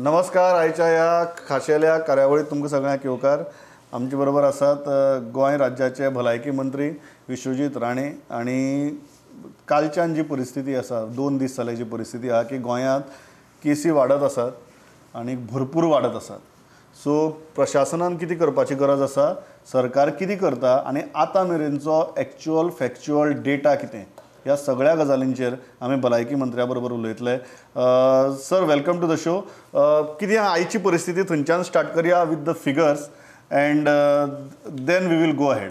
नमस्कार. आयच्या ह्या खाशेल्या कार्यावळीत तुमकां सगळ्यांक येवकार. आमचे बरोबर आसात गोंय राज्याचे भलायकी मंत्री विश्वजीत राणे. आणि कालच्यान जी परिस्थिती आसा, 2 दीस जाले जी परिस्थिती आहा की गोंयांत केसी वाडत आसात आणि भरपूर वाडत आसात. सो प्रशासनान कितें करपाची गरज आसा, सरकार कितें करता आणि आतां मेरेनचो एक्चुअल फॅक्च्युअल डेटा कितें, ह्या सगळ्या गजालींचेर आमी भलायकी मंत्र्या बरोबर उलयतले. Sir, welcome to the show. कितें आयची परिस्थिती थंयच्यान स्टार्ट करया with the figures and then we will go ahead.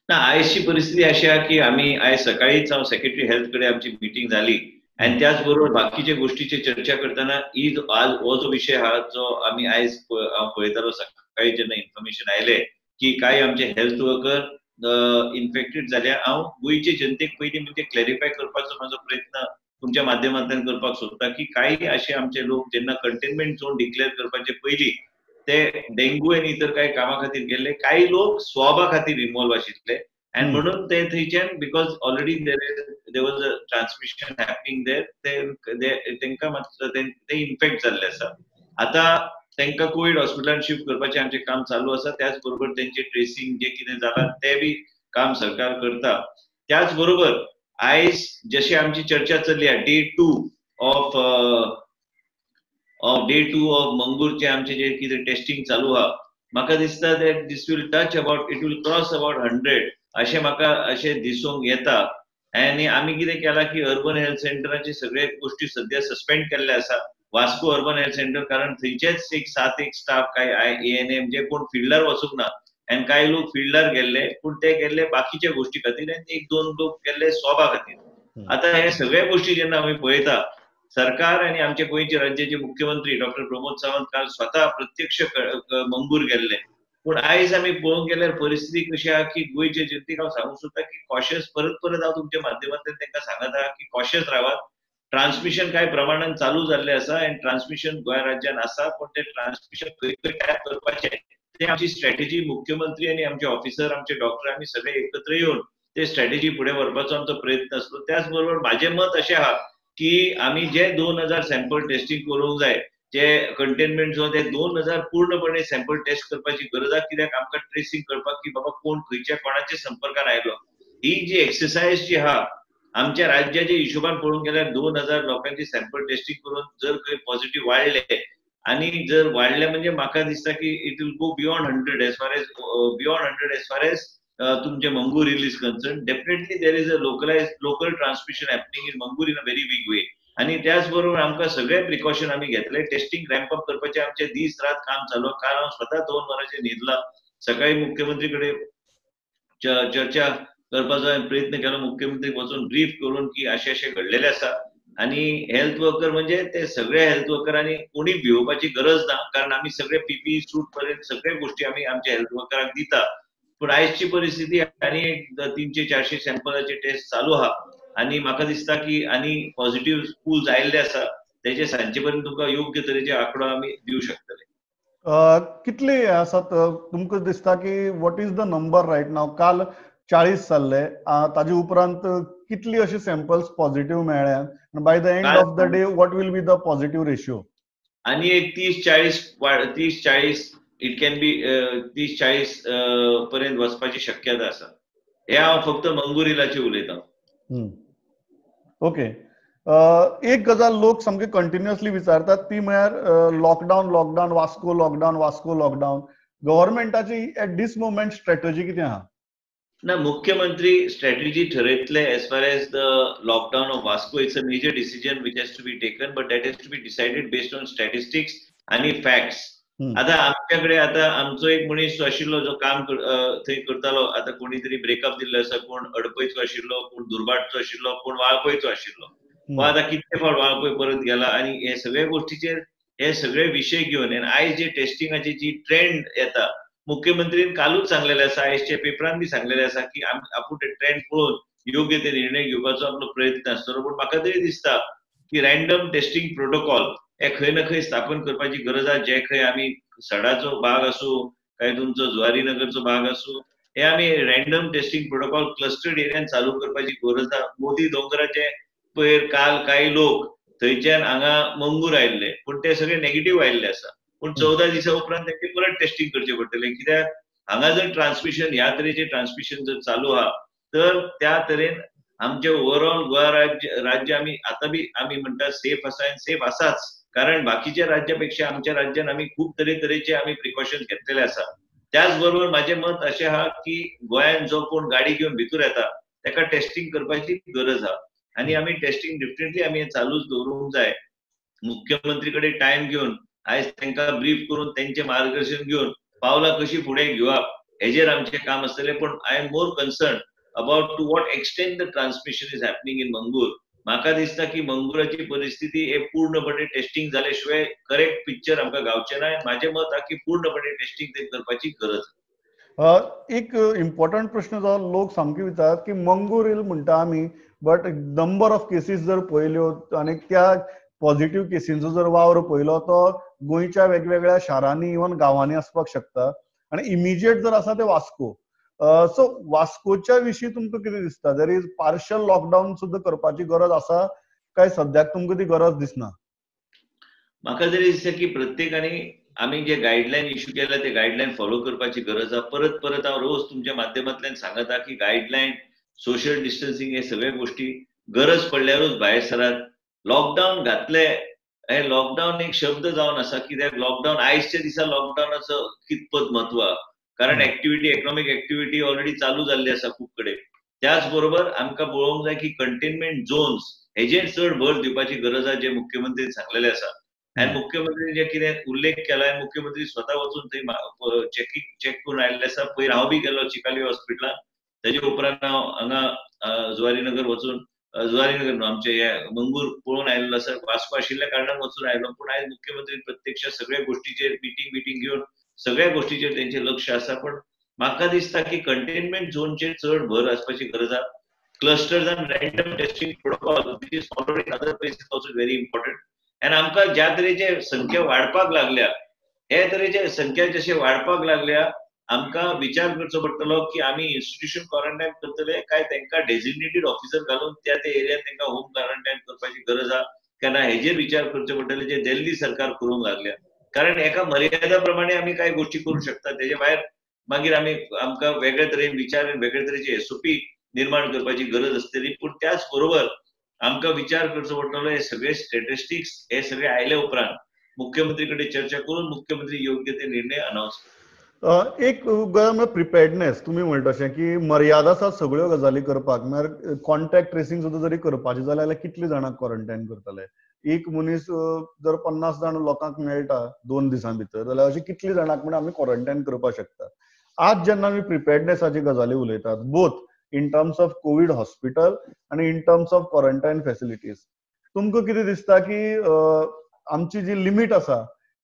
ना, आयची परिस्थिती अशी आहे की आम्ही आयज सकाळीच हांव सेक्रेटरी हेल्थ कडे आमची मिटींग जाली आणि त्याच बरोबर बाकीचे गोष्टीची चर्चा करताना आज हो जो विषय हा जो आम्ही आयज पळयतालो सकाळी जेन्ना इन्फॉर्मेशन आयले की काही आमचे हेल्थ वर्कर इन्फेक्टेड जाल्या. हांव गोंयचे जनतेक पयलीं म्हणजे क्लॅरिफाय करपाचो म्हाजो प्रयत्न तुमच्या माध्यमांतल्यान करपाक सोदता की काही असे आमचे लोक जेन्ना कंटेनमेंट झोन डिक्लेअर करपाचे पयलीं ते डेंग्यू आणि इतर काही कामा खातीर गेले, काही लोक स्वाबा खातीर इन्वॉल्व आशिल्ले आणि म्हणून ते थंयच्यान because already there was a transmission happening there तांकां मातसो ते इन्फेक्ट जाल्ले आसा. आतां तांकां कोविड हॉस्पिटलांत शिफ्ट करपाचें आमचें काम चालू आसा. त्याच बरोबर तेंचे ट्रेसिंग जे कितें जालां ते बी काम सरकार करता. त्याच बरोबर आयज जशी आमची चर्चा चल्ली डे 2 ऑफ मंगूरचे आमचे जे कितें टेस्टिंग चालू आहा, म्हाका दिसता that this will touch about it will cross about 100 अशें म्हाका अशें दिसूंक येता. आनी आमी कितें केलां की अर्बन हेल्थ सेंटराचे सगळे गोष्टी सध्या सस्पेंड केल्ले आसा. वास्को अर्बन हेल्थ सेंटर, कारण थंयचेच एक स्टाफ काय ANM जे कोण फिल्डार वचूंक ना आनी कांय लोक फिल्डार गेल्ले, पूण ते गेल्ले बाकीच्या गोष्टी खातीर आनी 1-2 लोक गेल्ले स्वाबा खातीर. आता हे सगळ्या गोष्टी जेन्ना आमी पळयता, सरकार आणि आमचे गोंयचे राज्याचे मुख्यमंत्री डॉक्टर प्रमोद सावंत काल स्वतः प्रत्यक्ष मंगूर गेल्ले. पूण आयज आमी पळोवंक गेल्यार परिस्थिती कशी आहा की गोंयचे जनतेक हांव सांगूंक सोदता की कॉशियस परत हांव तुमच्या माध्यमांतल्यान तांकां सांगत आहा की कॉशियस रावात. ट्रान्समिशन काय प्रमाणात चालू जाल्लें आसा आनी ट्रान्समिशन गोंय राज्यात आसा, पण ते ट्रान्समिशन खंय खंय टॅप करपाचें ते आमची स्ट्रॅटेजी मुख्यमंत्री आणि आमचे ऑफिसर, आमचे डॉक्टर आमी सगळे एकत्र येवन ते स्ट्रॅटेजी फुडें व्हरपाचो आमचो प्रयत्न आसलो. त्याच बरोबर म्हाजें मत अशें आहा की आमी जे 2000 सॅम्पल टेस्टिंग करूंक जाय, जे कंटेनमेंट झोन ते 2000 पूर्णपणे सॅम्पल टेस्ट करपाची गरज आहा. कित्याक आमकां ट्रेसिंग करपाक की बाबा कोण खंयच्या कोणाच्या संपर्कान आयलो. ही जी एक्सरसाइज जी आहा आमच्या राज्याच्या हिशोबान पळोवंक गेल्यार 2000 लोकांची सॅम्पल टेस्टिंग करून जर खंय पॉझिटिव्ह वाडले आणि जर वाडले म्हणजे म्हाका दिसता की it will go beyond 100 as far as तुमचे Mangor hill is concern. Definitely there is a local transmission happening in Mangor in a very big way. आणि त्याच बरोबर आमकां सगळे प्रिकॉशन आमी घेतले. टेस्टिंग रॅम्प अप करपाचे आमचे दीस रात काम चालू. काल हांव स्वता 2 वरांचेर न्हिदला. सकाळी मुख्यमंत्री कडेन चर्चा करपाचो प्रयत्न केलो. मुख्यमंत्रीक वचून ब्रीफ करून की अशें अशें घडलेलें आसा. आणि हेल्थ वर्कर म्हणजे ते सगळे हेल्थ वर्करांनी कोणी भिवपाची गरज ना, कारण आमी सगळे PPE सूट पर्यंत सगळे गोष्टी आमी आमच्या हेल्थ वर्करांक दिता. पूण आयजची परिस्थिती आनी 300-400 सॅम्पलाचे टेस्ट चालू आहा आणि म्हाका दिसता की आनी पॉझिटिव्ह स्कूल्स आयिल्ले आसा. तेजे सांजे पर्यंत तुमकां योग्य तरेचे आंकडो आमी दिवं शकतले. कितले आसात तुमकां दिसता की what is the number right now? काल 40 जाल्ले, ताजे उपरांत कितली अशी सॅम्पल्स पॉझिटिव्ह मेळ्ळ्या? By the end of the day what will be the positive ratio? आणि एक 30-40 इट कॅन बी 30-40 पर्यंत वचपाची शक्यता आसा. हे हांव फक्त मंगुरिलाचे उलयतां. ओके. एक गजाल लोक सामके कंटिन्युअसली विचारतात ती म्हळ्यार लॉकडावन वास्को लॉकडावन. गव्हर्नमेंटाची एट दीस मोमेंट स्ट्रॅटजी कितें आहा? ना, मुख्यमंत्री स्ट्रॅटेजी ठरयतले as far as the lockdown of Vasco. It's a major decision which has to be taken, but that has to be decided based on statistics आणि facts. आता आमच्याकडे आता आमचो एक मनीस आशिल्लो जो काम थंय करतालो. आता कोणी तरी ब्रेकअप दिल्लो आसा. कोण अडपयचो आशिल्लो, कोण दुर्भाटचो आशिल्लो, कोण वाळपयचो आशिल्लो. हो आता कितले फावट वाळपय परत गेला. आणि हे सगळ्या गोष्टीचेर हे सगळे विशय घेवन आयज जे टेस्टिंगाची जी ट्रेंड येता, मुख्यमंत्रीन कालूच सांगलेले आसा, आयजच्या पेपरान बी सांगलेले आसा की आपूण ते ट्रेंड पळोवन योग्य ते निर्णय घेवपाचो आपलो प्रयत्न आसतलो. पूण म्हाका तरी दिसता की रँडम टेस्टिंग प्रोटोकॉल हे खंय ना खंय स्थापन करपाची गरज आहा. जे खंय आमी सडाचो भाग आसूं काय तुमचो जुवारीनगरचो भाग आसूं, हे आमी रँडम टेस्टिंग प्रोटोकॉल क्लस्टर्ड एरियान चालू करपाची गरज आहा. मोदी दोंगराचे पयर काल काही लोक थंयच्यान हांगा मंगूर आयिल्ले पूण ते सगळे नेगेटिव्ह आयिल्ले आसा पूण 14 दिसा उपरांत तांचे परत टेस्टिंग करचें पडटलें कित्याक हांगा जर ट्रान्समिशन ह्या तरेचें ट्रान्समिशन जर चालू आहा तर त्या तरेन आमचे ओव्हरऑल गोवा राज्य आमी आतां बी आमी म्हणटा सेफ आसा आनी सेफ आसाच कारण बाकीच्या राज्यापेक्षा आमच्या राज्यान आमी खूब तरेचे आमी प्रिकॉशन घेतलेले आसा त्याच बरोबर माझे मत अशें आहा की गोंयान जो कोण गाडी घेवन भितर येता ताका टेस्टिंग करपाची गरज आहा आणि आम्ही टेस्टिंग डेफिनेटली आम्ही चालूच दवरूंक जाय मुख्यमंत्री कडेन टाइम घेवन आयज तांकां ब्रीफ करून त्यांचे मार्गदर्शन घेवन पावलां कशी फुडें घेवप हेजेर आमचें काम आसतलें पण I am more concern about to what extent the transmission is happening in Mangor म्हाका दिसता की मंगुराची परिस्थिती हे पूर्णपणे टेस्टिंग जाले शिवाय करेक्ट पिक्चर आमकां गावचें ना म्हाजें मत हा की पूर्णपणे टेस्टिंग करपाची गरज एक इम्पॉर्टंट प्रश्न जो लोक सामके विचारतात की मंगूर हिल म्हणटा आमी बट नंबर ऑफ केसीस जर पळयल्यो आनी त्या पॉझिटिव्ह केसींचो जर वावर पळयलो तो गोंयच्या वेगवेगळ्या शारांनी इवन गांवांनी आसपाक शकता आणि इमिजिएट जर आसा ते वास्को सो वास्कोच्या विशीं तुमकां कितें दिसता देर इज पार्शल लॉकडावन सुद्दां करपाची गरज आसा काय सद्याक तुमकां ती गरज दिसना म्हाका तरी दिसता की प्रत्येकाने आम्ही जे गाईडलाईन इश्यू केल्या ते गाईडलाईन फॉलो करपाची गरज आहे परत परत हांव रोज तुमच्या माध्यमांतल्यान सांगता की गाईडलाईन सोशल डिस्टन्सिंग हे सगळे गोष्टी गरज पडल्यारूच भायर सरात लॉकडाऊन घातले हे लॉकडाऊन एक शब्द जावन आसा कित्याक लॉकडाऊन आयजच्या दिसा लॉकडाऊनाचो कितपत म्हत्व कारण ऍक्टिव्हिटी इकॉनॉमिक ऍक्टिव्हिटी ऑलरेडी चालू जाल्ली आसा खूब कडेन त्याच बरोबर आमकां पळोवंक जाय की कंटेनमेंट झोन्स हेजेर चड भर दिवपाची गरज आहे जे मुख्यमंत्रीन सांगलेले आसा आणि मुख्यमंत्री जे कितें उल्लेख केला मुख्यमंत्री स्वतः वचून थंय चेक करून आयिल्ले आसा पयर हांव बी गेलो चिकाली हॉस्पिटलान तेजे उपरांत हांव हांगा जुवारीनगर वचून जुवारीनगर न्हू आमचे हे मंगूर पळोवन आयिल्लो आसा वास्को आशिल्ल्या कारणान वचून आयलो पूण आयज मुख्यमंत्री प्रत्यक्ष सगळ्या गोष्टीचेर मिटींग घेवन सगळ्या गोष्टीचेर तेंचे लक्ष आसा पण म्हाका दिसता की कंटेनमेंट झोनचेर चड भर आसपाची गरज आसा क्लस्टर्स आनी random testing protocol which is followed in other places also very important आणि आमकां ज्या तरेचे संख्या वाडपाक लागल्या हे तरेचे संख्या जशे वाडपाक लागल्या आमकां विचार करचो पडटलो की आमी इन्स्टिट्यूशन क्वारंटायन करतले काय तांकां डेझिग्नेटेड ऑफिसर घालून त्या एरियात तांकां होम क्वारंटायन करपाची गरज आहा काय ना हेजेर विचार करचो पडटले जे दिल्ली सरकार करूंक लागल्या कारण एका मर्यादा प्रमाणे आमी कांय गोष्टी करूं शकता तेजे भायर मागीर आमकां वेगळे तरेन विचार वेगळे तरेचे एसओपी निर्माण करपाची गरज आसतली पूण त्याच बरोबर आमकां विचार करचो पडटलो हे सगळे स्टॅटिस्टिक्स हे सगळे आयले उपरांत मुख्यमंत्री कडेन चर्चा करून मुख्यमंत्री योग्य ते निर्णय अनाउन्स एक प्रिपेर्डनेस तुम्ही म्हणटा अशें की मर्यादा आसा सगळ्यो गजाली करपाक म्हळ्यार कॉन्टॅक्ट ट्रेसिंग सुद्दां जरी करपाचें जाल्यार कितले जाणांक क्वॉरंटायन करतले एक मनीस जर 50 जाण लोकांक मेळटा 2 दिसां भितर जाल्यार अशें कितले जाणांक म्हणून आमी क्वॉरंटायन करपाक शकता आज जेन्ना आमी प्रिपेर्डनेसाची गजाली उलयतात both in terms of covid hospital आणि in terms of quarantine facilities तुमकां कितें दिसता की आमची जी लिमीट आसा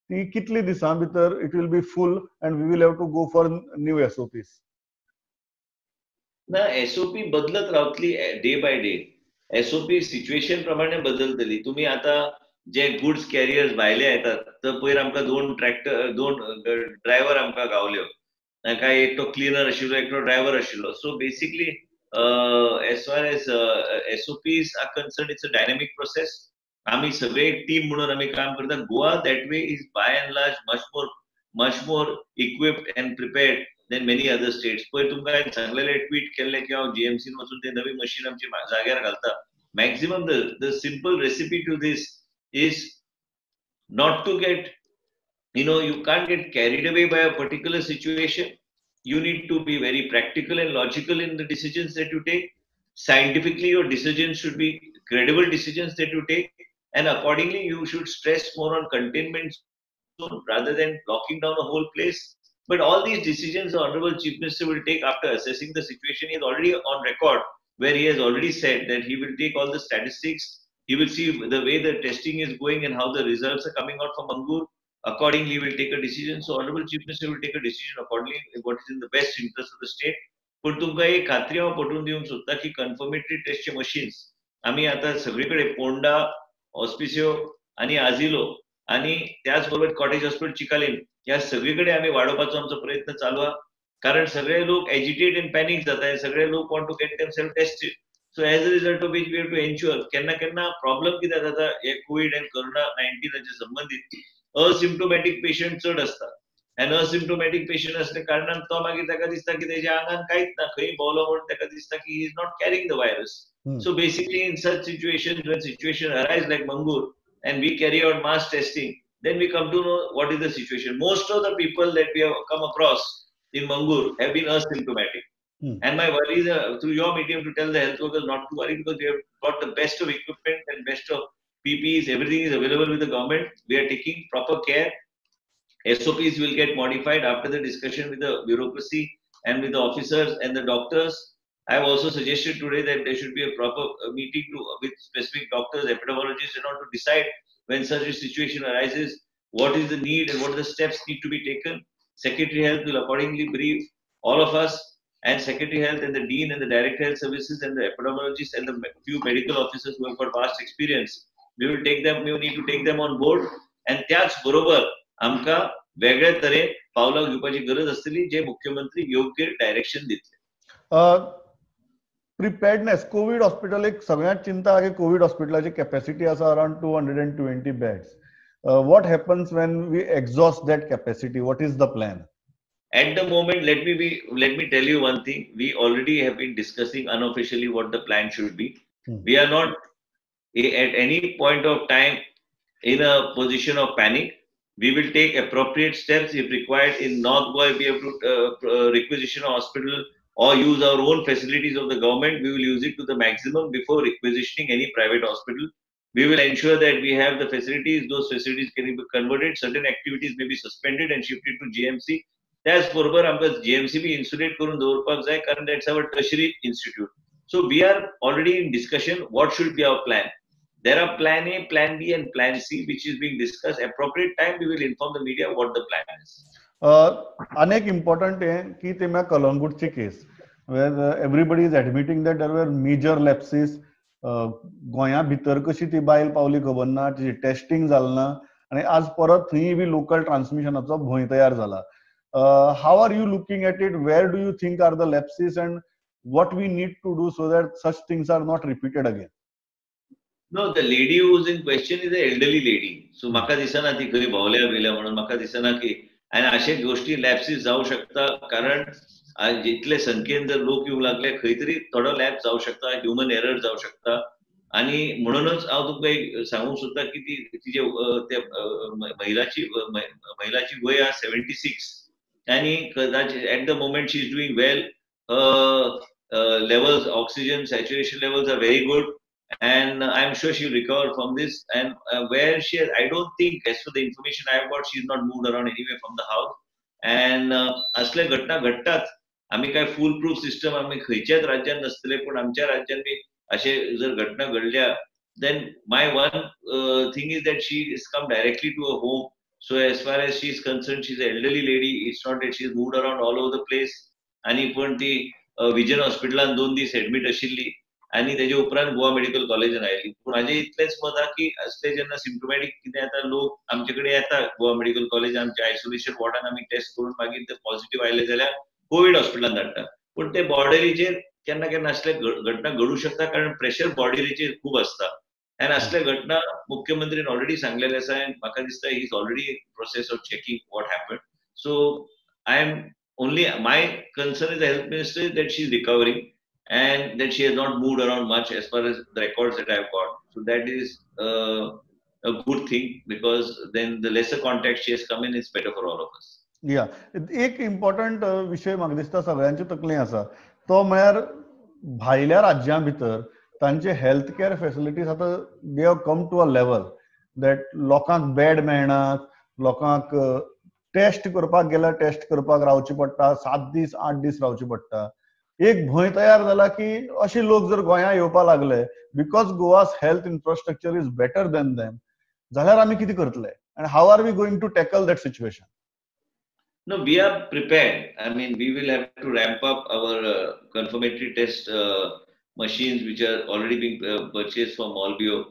ती कितली दिसां भितर it will be full and we will have to go for new SOPs ना एसओपी बदलत रावतली day by day SOP situation प्रमाणे बदलतली तुम्ही आता जे गुड्स कॅरियर्स भायले येतात तर पयर आमकां दोन ड्रायव्हर आमकां गावल्यो काय एकटो क्लिनर आशिल्लो एकटो ड्रायव्हर आशिल्लो so basically as far as SOPs are concern it's a dynamic process आम्ही सगळे टीम म्हणून आम्ही काम करतात Goa that way is by and large much more equipped and prepared then many other states पयर तुमकां हांवें सांगलेले ट्वीट केल्ले की हांव जीएमसीन वचून ते नवी मशीन आमची जाग्यार घालता maximum the simple recipe to this is not to get you can't get carried away by a particular situation. You need to be very practical and logical in the decisions that you take. Scientifically, your decisions should be credible decisions that you take. And accordingly, you should stress more on containment zone rather than locking down a whole place. But all these decisions the Honorable Chief Minister will take after assessing the situation. He is already on record where he has already said that he will take all the statistics. He will see the way the testing is going and how the results are coming out from Mangur. Accordingly, he will take a decision. So, Honorable Chief Minister will take a decision accordingly what is in the best interest of the state. पण तुमकां एक खात्री हांव पटवून दिवंक सोदता की confirmatory टेस्टचे मशीन्स आमी आतां सगळीकडे पोंडा ऑस्पिसियो आनी आजिलो आनी त्याच बरोबर कॉटेज हॉस्पिटल चिकालीन ह्या सगळीकडे आमी वाडोवपाचो आमचो प्रयत्न चालू आहा कारण सगळे लोक एजिटेट एंड पॅनिक जातात सगळे लोक want to get themselves tested So as a result of which we have to ensure केन्ना प्रॉब्लेम कितें जाता हे कोविड एंड कोरोना 19 संबंधित असिम्प्टोमॅटिक पेशंट चड असता एंड असिम्प्टोमॅटिक पेशंट असल्या कारणान तो मागीर ताका दिसता की तेच्या आंगान कांयच ना खंय भोंवलो म्हणून ताका दिसता की he is not carrying the virus. So basically in such situations when situation arise like Mangur and we carry out mass testing, then we come to know what is the situation. Most of the people that we have come across in Mangur have been asymptomatic. And my worry is through your medium to tell the health workers not to worry because we have got the best of equipment and best of PPEs. Everything is available with the government. We are taking proper care. SOPs will get modified after the discussion with the bureaucracy and with the officers and the doctors. I have also suggested today that there should be a proper meeting with specific doctors, epidemiologists, in order to decide when such a situation arises, what is the need and what are the steps need to be taken. Secretary Health will accordingly brief all of us, and Secretary Health and the Dean and the Director Health Services and the epidemiologists and the few medical officers who have got vast experience. We will take them, we need to take them on board. And त्याच बरोबर आमकां वेगळ्या तरेन पावलां घेवपाची गरज आसतली जे मुख्यमंत्री योग्य डायरेक्शन दितले. प्रिपेर्डनेस कोविड हॉस्पिटल एक सगळ्यांत चिंता आहे कोविड हॉस्पिटलाची कॅपॅसिटी आसा around 220 beds. what happens when we exhaust that capacity? What is the plan? At the moment, let me tell you one thing. We already have been discussing unofficially what the plan should be. We are not at any point of time in a position of panic. We will take appropriate steps if required. In North Goa, we have to requisition a hospital or use our own facilities of the government. We will use it to the maximum before requisitioning any private hospital. We will ensure that we have the facilities. Those facilities can be converted. Certain activities may be suspended and shifted to GMC. त्याच बरोबर आमकां GMC बी insulate करून दवरपाक जाय कारण that's our tertiary institute. So we are already in discussion what should be our plan. There are plan A, plan B and plan C which is being discussed. Appropriate time we will inform the media what the plan is. अनेक important आहे की ते म्या कलंगूटची केस where everybody is admitting that there were major lapses. गोंया भितर कशी ती बायल पावली खबर ना, तिची टेस्टिंग जालें ना आणि आज परत थंय बी लोकल ट्रान्समिशनाचो भंय तयार जाला. How are you looking at it? Where do you think are the lapses and what we need to do so that such things are not repeated again? No, the lady who is in question is an elderly lady. So म्हाका दिसना ती खंय भोंवल्या बिल्या म्हणून म्हाका दिसना की आणि अशे गोष्टी लॅप्सीस जावं शकता कारण जितले संख्येन जर लोक येवंक लागले खंय तरी थोडो लॅप्स जावं शकता, ह्युमन एरर जावं शकता आणि म्हणूनच हांव तुमकां एक सांगूंक सोदता की तिचे महिलाची वय आहा 76 आणि कदाचित at the moment she is doing well. levels, oxygen saturation levels are very good. And I'm sure she'll recover from this. And where she is, I don't think, as for the information I've got, she's not moved around anywhere from the house. And असले घटना घडतात. आम्ही काय फुल proof system आम्ही खंयच्याच राज्यात नसतले पण आमच्या राज्यात बी असे जर घटना घडल्या then my one thing is that she has come directly to a home. So as far as she is concerned, she's an elderly lady. It's not that she's moved around all over the place. आणि पण ती vision हॉस्पिटलान 2 दीस admit आशिल्ली आणि तेजे उपरांत Goa medical कॉलेजान oily. पूण हाजे इतलेच मत आहा की असले जेन्ना सिम्प्टोमॅटिक कितें येता लोक आमचे कडेन येता गोवा मेडिकल कॉलेज आमच्या आयसोलेशन वॉर्डान आमी टेस्ट करून मागीर ते पॉझिटिव्ह आयले जाल्यार कोविड हॉस्पिटलान धाडटा. पूण ते बॉर्डरीचेर केन्ना केन्ना असले घटना घडू शकता कारण प्रेशर बॉर्डरीचेर खूब असता आणि असले घटना मुख्यमंत्रीन ऑलरेडी सांगलेले आसा आनी म्हाका दिसता he is already in process of checking what happen. So I am only my concern as the health minister is that she is recovering and that she has not moved around much as far as the records that I have got. So that is a good thing because then the lesser contact she has come in is better for all of us. Yeah, एक important विषय म्हाका दिसता सगळ्यांचे तकलें आसा तो म्हळ्यार भायल्या राज्यां भितर तांचे हेल्थ केअर फॅसिलिटीज आतां they have come to a level that लोकांक बेड मेळनात, लोकांक टेस्ट करपाक गेल्यार टेस्ट करपाक रावची पडटा, 7 दीस 8 दीस रावची पडटा. एक भंय तयार जाला की अशे लोक जर गोंया येवपाक लागले because Goa's health infrastructure is better than them जाल्यार आमी कितें करतले and how are we going to tackle that situation? No, we are prepared. I mean, we will have to ramp up our confirmatory test machines which are already being purchased from Molbio.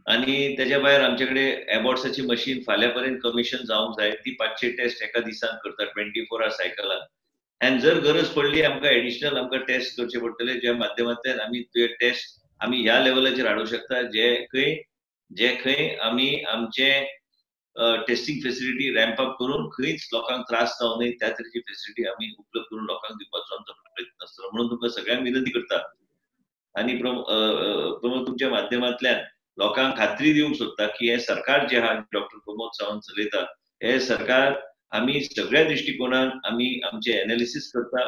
आणि त्याच्या भायर आमच्याकडे एबॉट्साची machine फाल्यां पर्यंत commission जावंक जाय. ती 500 taste एका दिसान करता 24 hours सायकलान. आणि जर गरज पडली आमकां एडिशनल आमकां टेस्ट करचे पडटले, ज्या माध्यमांतल्यान आमी ते टेस्ट आमी ह्या लेवलाचेर हाडूंक शकता जे खंय आमी आमचे टेस्टिंग फेसिलिटी रॅम्प अप करून खंयच लोकांक त्रास जावं नये त्या तरेची फेसिलिटी आमी उपलब्ध करून लोकांक दिवपाचो आमचो प्रयत्न आसतलो. म्हणून तुमकां सगळ्यांक विनंती करता आणि प्रमोद तुमच्या माध्यमांतल्यान लोकांक खात्री दिवंक सोदता की हे सरकार जे आहा डॉक्टर प्रमोद सावंत चलयता हे सरकार आमी सगळ्या दृश्टिकोनान आमी आमचे एनालिसिस करता.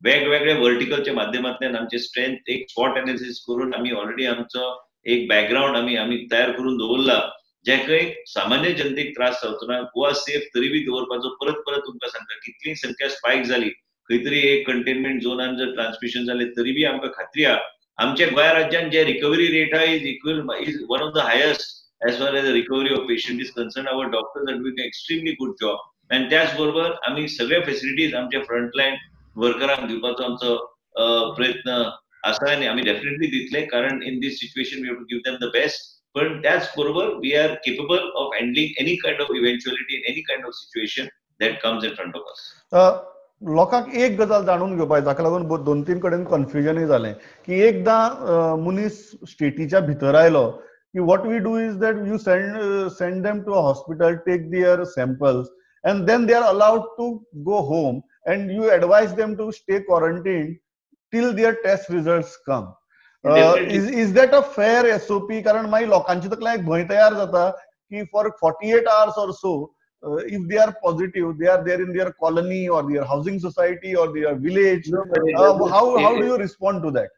वेगवेगळ्या वर्टिकलच्या माध्यमांतल्यान आमचे स्ट्रेंथ एक स्वॉट एनालिसिस करून आमी ऑलरेडी आमचो एक बॅकग्राऊंड आमी तयार करून दवरला, जे खंय सामान्य जनतेक त्रास जावचो ना. गोवा सेफ तरी बी दवरपाचो परत परत तुमकां सांगता. कितली संख्या स्पायक जाली, खंय तरी एक कंटेनमेंट झोनान जर ट्रान्समिशन जालें तरी बी आमकां खात्री आहा आमच्या गोंय राज्यात जे रिकवरी रेट आहे is one of the highest as far as recovery of patient is concern. Our doctors are doing extremely good job. आणि त्याच बरोबर आम्ही सगळे फेसिलिटीज आमच्या फ्रंटलाईन वर्करांक दिवपाचो आमचो प्रयत्न आसा आणि आम्ही डेफिनेटली दितले, कारण in this situation we have to give them the best. पण त्याच बरोबर we are capable of handling any kind of eventuality in any kind of situation that comes in front of us. लोकांक एक गजाल जाणून घेवपाक जाका लागून 2-3 कडेन कन्फ्युजनय जालें की एकदां मनीस स्टेटीच्या भितर आयलो की what we do is that you send them to a hospital, take their samples and then they are allowed to go home and you advise them to stay quarantined till their test results come. Is that a fair SOP? कारण मागीर लोकांची तकलेंत एक भंय तयार जाता की for 48 hours or so if they are positive, they are there in their colony or their housing society or their village. How do you respond to that?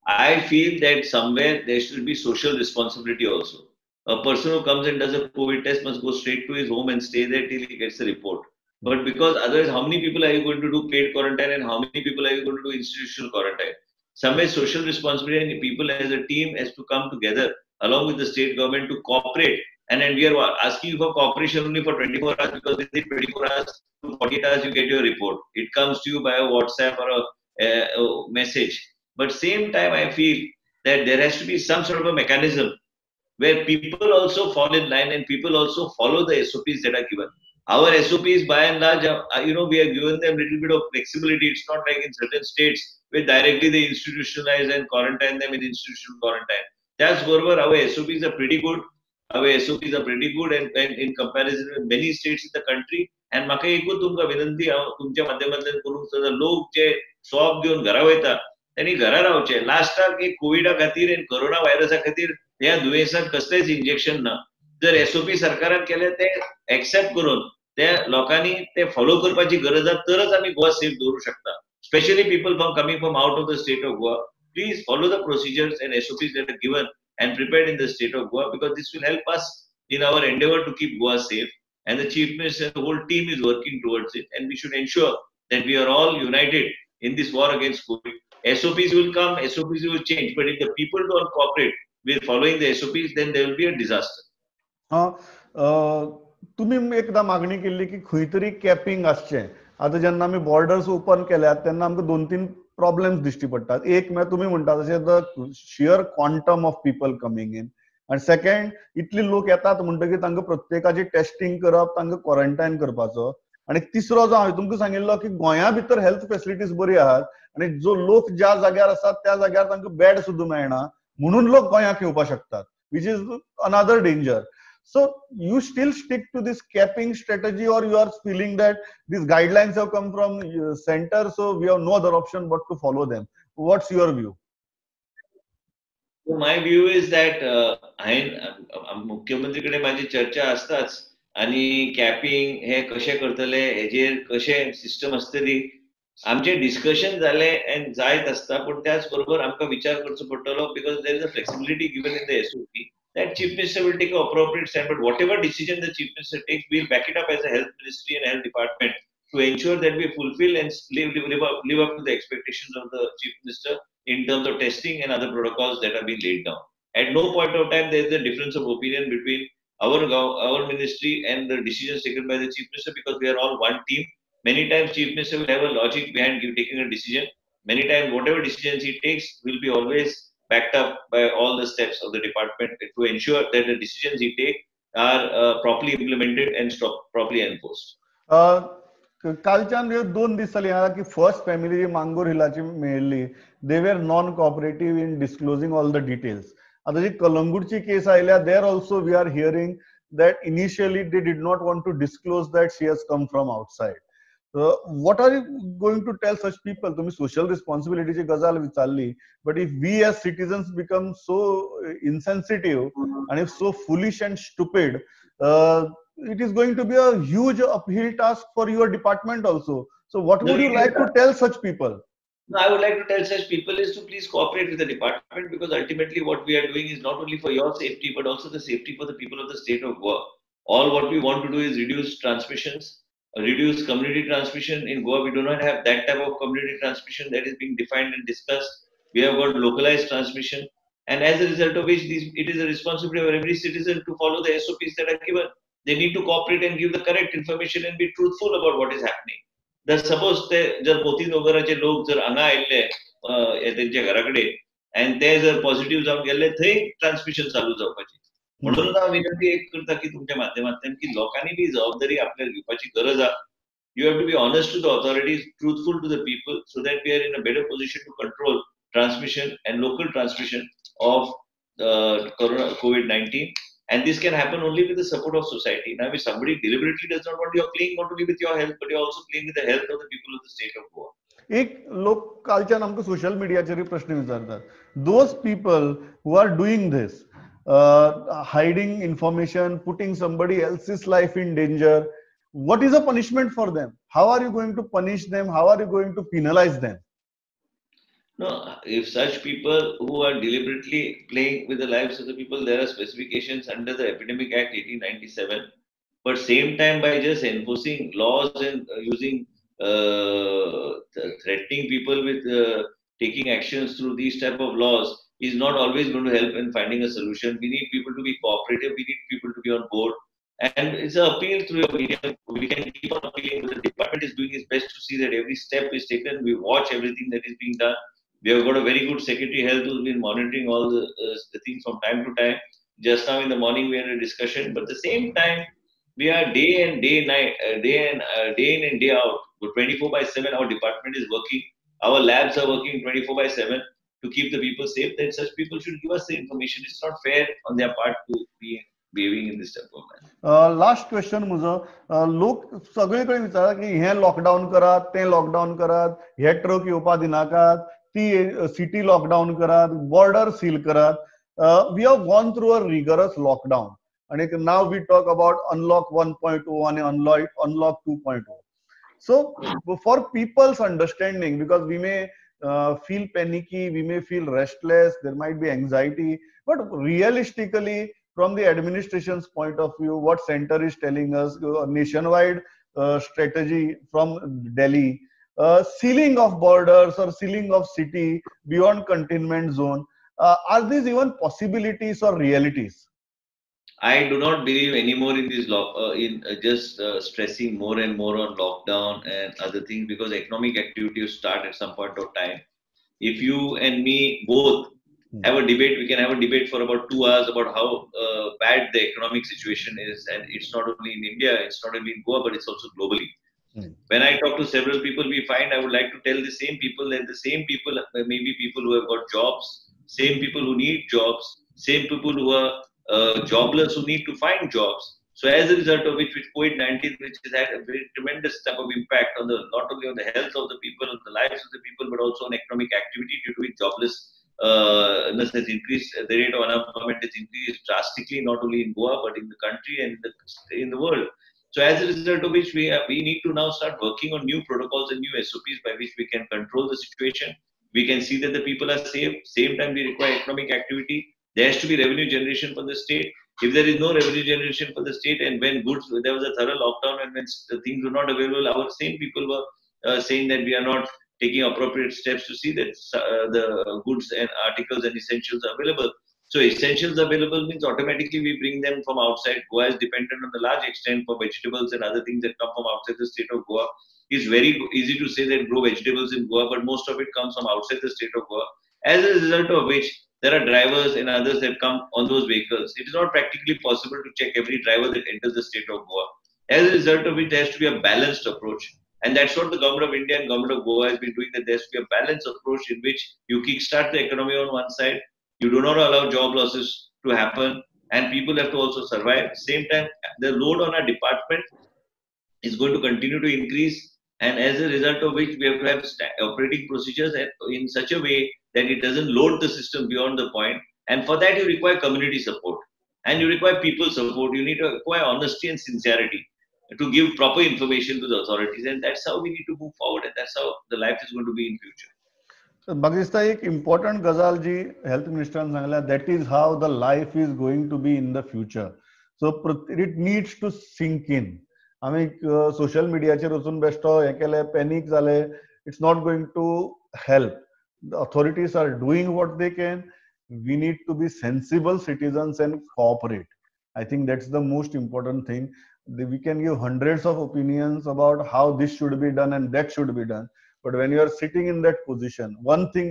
I feel that somewhere there should be social responsibility also. A person who comes and does a COVID test must go straight to his home and stay there till he gets a report. But because otherwise, how many people are you going to do paid quarantine and how many people are you going to do institutional quarantine? Somewhere social responsibility and people as a team has to come together along with the state government to cooperate. And we are asking for cooperation only for 24 hours because within 24 hours to 48 hours you get your report. It comes to you by a WhatsApp or a message. But same time, I feel that there has to be some sort of a mechanism where people also fall in line and people also follow the SOPs that are given. Our SOPs, by and large, we have given them a little bit of flexibility. It's not like in certain states where directly they institutionalize and quarantine them in institutional quarantine. That's where our SOPs are pretty good. Our SOPs are pretty good and in comparison with many states in the country. And म्हाका एकूच तुमकां विनंती हांव तुमच्या माध्यमांतल्यान करूंक सोदता, लोक जे सॉप घेवन घरा वयता त्यांनी घरा रावचे. लास्टाक एक कोविडा खातीर आनी कोरोना व्हायरसा खातीर ह्या दुयेंसाक कसलेंच इंजेक्शन ना. जर एसओपी सरकारान केले ते एक्सेप्ट करून त्या लोकांनी ते फॉलो करपाची गरज आसा तरच आमी गोवा सेफ दवरूंक शकता. Specially people coming from out of the state of Goa, please follow the procedures end SOPs that are given and prepared in the state of Goa, because this will help us in our endeavor to keep Goa safe. And the Chief Minister and the whole team is working towards it, and we should ensure that we are all united in this war against COVID. SOPs will come, SOPs will change, but if the people don't cooperate with following the SOPs, then there will be a disaster. तुम्ही एकदा मागणी केली की खंय तरी capping आसचें. आता जेन्ना आमी बॉर्डर्स ओपन केल्यात तेन्ना आमकां 2-3 प्रॉब्लेम्स दिश्टी पडटात. एक म्हळ्यार तुमी म्हणटा तशें the shear quantum of people coming in, आनी सेकंड इतले लोक येतात म्हणटकीर तांकां प्रत्येकाची टेस्टिंग करप, तांकां क्वॉरंटायन करपाचो. आणि तिसरो जो हांवें तुमकां सांगिल्लो की गोंया भितर हेल्थ फेसिलिटीज बरी आहात आणि जो लोक ज्या जाग्यार आसात त्या जाग्यार तांकां बेड सुद्दां मेळना, म्हणून लोक गोंयांत येवपाक शकतात, which is another danger. So you still stick to this capping strategy, or you are feeling that these guidelines have come from center, so we have no other option but to follow them? What's your view? So my view is that मुख्यमंत्रीकडे माझी चर्चा असताच आणि capping हे कशे करतले हेजेर कशे system आसतली आमचे डिस्कशन जाले एंड जायत आसता. पण त्याच बरोबर आमकां विचार करचो पडटलो, because there is a flexibility given in the SOP that Chief Minister will take an appropriate stand, but whatever decision the Chief Minister takes, we'll back it up as a Health Ministry and Health Department to ensure that we fulfill and live up to the expectations of the Chief Minister in terms of testing and other protocols that have been laid down. At no point of time there is a difference of opinion between our ministry and the decisions taken by the Chief Minister, because we are all one team. Many times Chief Minister will have a logic behind taking a decision. Many times whatever decisions he takes will be always backed up by all the steps of the department to ensure that the decisions he take are properly implemented and properly enforced. कालच्यान ह्यो 2 दीस जाली की first family जी मांगूर हिलाची मेळिल्ली they were non cooperative in disclosing all the details. आता जी कलंगूटची case आयल्या there also we are hearing that initially they did not want to disclose that she has come from outside. What are you going to tell such people? तुम्ही social responsibility ची गजाल विचारली, but if we as citizens become so insensitive and if so foolish and stupid, it is going to be a huge uphill task for your department also. So what would you like to tell such people? No, I would like to tell such people is to please cooperate with the department, because ultimately what we are doing is not only for your safety but also the safety for the people of the state of Goa. All what we want to do is reduce transmissions, reduce community transmission. In Goa, we do not have that type of community transmission that is being defined and discussed. We have got localized transmission, and as a result of which it is a responsibility of every citizen to follow the SOPs that are given. They need to cooperate and give the correct information and be truthful about what is happening. जर suppose ते जर पोतीन वगैरेचे लोक जर हांगा आयिल्ले त्यांच्या घरा कडेन आनी ते जर पॉझिटिव्ह जावन गेले थंय ट्रान्समिशन चालू जावपाची. म्हणून हांव विनंती एक करता की तुमच्या माध्यमांतल्यान की लोकांनी बी जबाबदारी आपल्याला घेवपाची गरज आसा. You have to be honest to the authorities, truthful to the people, so that we are in a better position to control transmission and local transmission of COVID-19. And this can happen only with the support of society. Now, if somebody deliberately does not want, you are playing not only with your health, but you are also playing with the health of the people of the state of Goa. एक लोक कालच्यान आमकां social मिडियाचेर प्रश्न विचारतात those people who are doing this hiding information putting somebody else's life in danger what is a punishment for them? How are you going to punish them? How are you going to penalize them? No, if such people who are deliberately playing with the lives of the people, there are specifications under the Epidemic Act 1897. But same time, by just enforcing laws and using threatening people with taking actions through these type of laws is not always going to help in finding a solution. We need people to be cooperative. We need people to be on board. And it's an appeal through your media. We can keep on appealing. The department is doing its best to see that every step is taken. We watch everything that is being done. We have got a very good Secretary Health who's been monitoring all the things from time to time. Just now in the morning we had a discussion. But at the same time, we are day in and day out. 24/7, our department is working. Our labs are working 24/7 to keep the people safe. Then such people should give us the information. It's not fair on their part to be behaving in this type of manner. Last question म्हजो लोक सगळीकडे विचारतात की हे lockdown करात ते lockdown करात हे ट्रक येवपा दिनाकात ती सिटी लॉकडाऊन करात बॉर्डर सील करात we have gone through a rigorous lockdown आणि now we talk about unlock 1.0 आणि unlock 2.0. So for people's understanding, because we may feel panicky, we may feel restless, there might be anxiety, but realistically from the administration's point of view, what center is telling us, nationwide strategy from Delhi, sealing of borders or sealing of city beyond containment zone, are these even possibilities or realities? I do not believe anymore in this just stressing more and more on lockdown and other things, because economic activity will start at some point of time. If you and me both have a debate, we can have a debate for about 2 hours about how bad the economic situation is, and it's not only in India, it's not only in Goa, but it's also globally. When I talk to several people, we find I would like to tell the same people that the same people may be people who have got jobs, same people who need jobs, same people who are jobless who need to find jobs. So as a result of which COVID-19, which has had a very tremendous type of impact on not only on the health of the people, on the lives of the people, but also on economic activity, due to which joblessness has increased. The rate of unemployment has increased drastically, not only in Goa, but in the country and in the world. So as a result of which we need to now start working on new protocols and new SOPs by which we can control the situation. We can see that the people are safe. Same time, we require economic activity. There has to be revenue generation for the state. If there is no revenue generation for the state, and when there was a thorough lockdown and when the things were not available, our same people were saying that we are not taking appropriate steps to see that the goods and articles and essentials are available. So essentials available means automatically we bring them from outside. Goa is dependent on a large extent for vegetables and other things that come from outside the state of Goa. It's very easy to say that grow vegetables in Goa, but most of it comes from outside the state of Goa. As a result of which, there are drivers and others that come on those vehicles. It is not practically possible to check every driver that enters the state of Goa. As a result of it, there has to be a balanced approach. And that's what the government of India and government of Goa has been doing, that there has to be a balanced approach in which you kickstart the economy on one side, you do not allow job losses to happen, and people have to also survive. Same time, the load on our department is going to continue to increase, and as a result of which we have to have operating procedures in such a way that it doesn't load the system beyond the point. And for that you require community support, and you require people support. You need to acquire honesty and sincerity to give proper information to the authorities, and that's how we need to move forward, and that's how the life is going to be in future. म्हाका दिसता एक important गजाल जी health मिनिस्टरान सांगल्या, that is how the life is going to be in the future. So it needs to sink in. आमी social मिडियाचेर वचून बेश्टो हे केले, पॅनीक जाले, it's not going to help. The authorities are doing what they can. We need to be sensible citizens and cooperate. I think that's the most important thing. We can give hundreds of opinions about how this should be done and that should be done. But when you are sitting in that position, one thing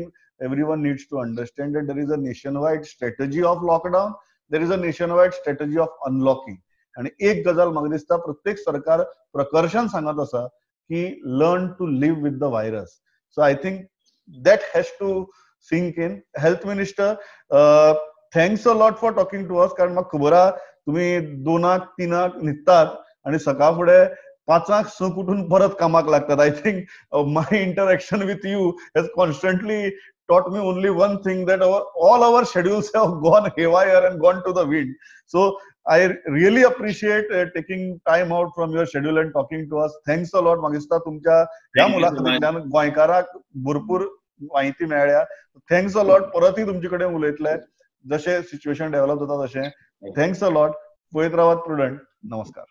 everyone needs to understand, that there is a nationwide strategy of lockdown. There is a nationwide strategy of unlocking. आणि एक गजाल म्हाका दिसता प्रत्येक सरकार प्रकर्षान सांगत आसा की learn to live with the virus. So I think that has to sink in. Health Minister, thanks a lot for talking to us. कारण म्हाका खबर आहा तुम्ही 2-3 न्हिदतात आणि सकाळ फुडें 5-6 उठून परत कामाक लागतात. I think my interaction with you has constantly taught me only one thing, that all our schedules have gone haywire and gone to the wind. So I really appreciate taking time out from your schedule and talking to us. Thanks a lot. म्हाका दिसता तुमच्या ह्या मुलाखतींतल्यान गोंयकाराक भरपूर माहिती मेळ्ळ्या. Thanks a lot. परतय तुमचे कडेन उलयतले जशें सिच्युएशन डेव्हलप जाता तशें. Thanks a lot. पळयत रावात प्रुडंट. नमस्कार.